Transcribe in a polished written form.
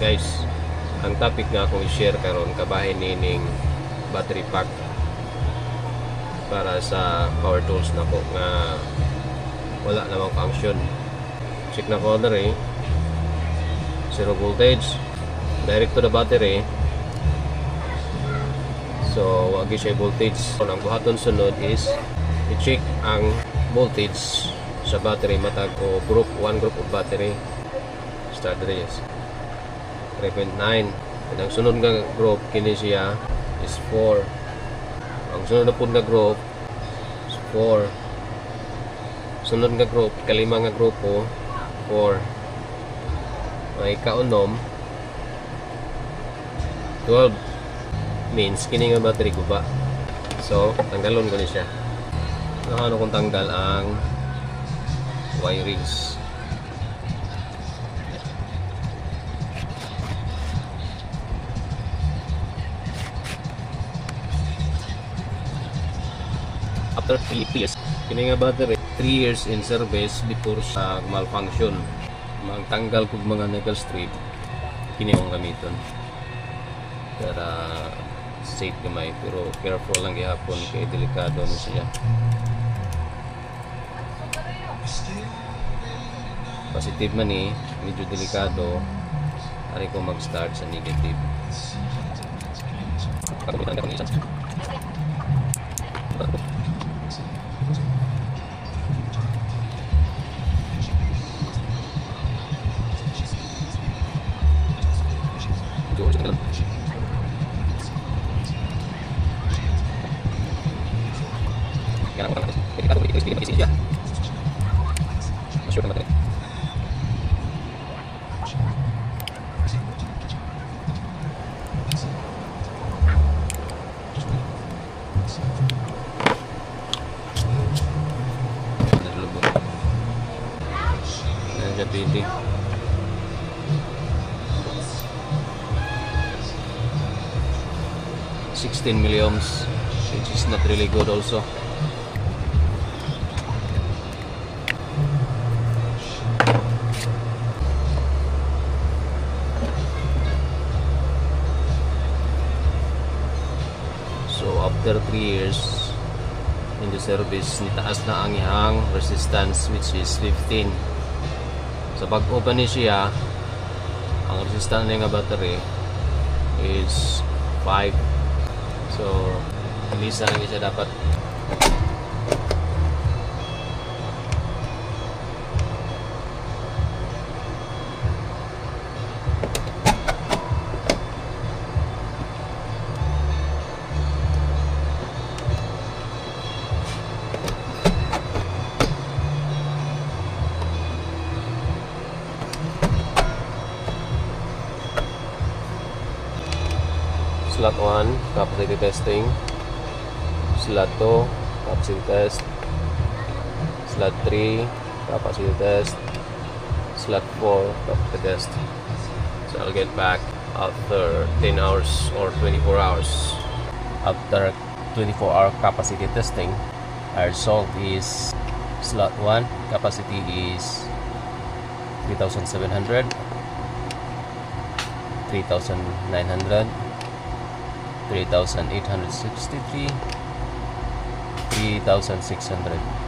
Guys, ang topic nga akong i-share karon kabahin nining battery pack para sa power tools na po nga wala namang function. Check na ko na rin, 0 voltage, direct to the battery. So wagi siya voltage. So ang buhaton sunod is i-check ang voltage sa battery matag o group, one group of battery. Start this 3.9. And ang sunod nga group kini siya is 4. Ang sunod na pud nga group is 4. Sunod nga group, kalima nga grupo 4. May kaunom 12 means kini nga battery guba. So tanggalon ko ni siya. Ano kung tanggal ang wirings. After 3 years, kini nga battery 3 years in service before sa malfunction. Magtanggal kog mga nickel strip, kini ang gamiton para safe gamay, pero careful lang gihapon kay delikado na siya. Positive man medyo delikado, ari ko mag-start sa negative. Pwede 16 milliohms, which is not really good also. So after 3 years in the service, nitaas na ang ihang resistance, which is 15. So pag open ni siya, ang resistance ng battery is 5. So ilisa lang siya dapat. Slot 1, capacity testing. Slot 2, capacity test. Slot 3, capacity test. Slot 4, capacity test. So I'll get back after 10 hours or 24 hours. After 24-hour capacity testing, our result is slot 1, capacity is 3,700, 3,900, 3,863, 3,600.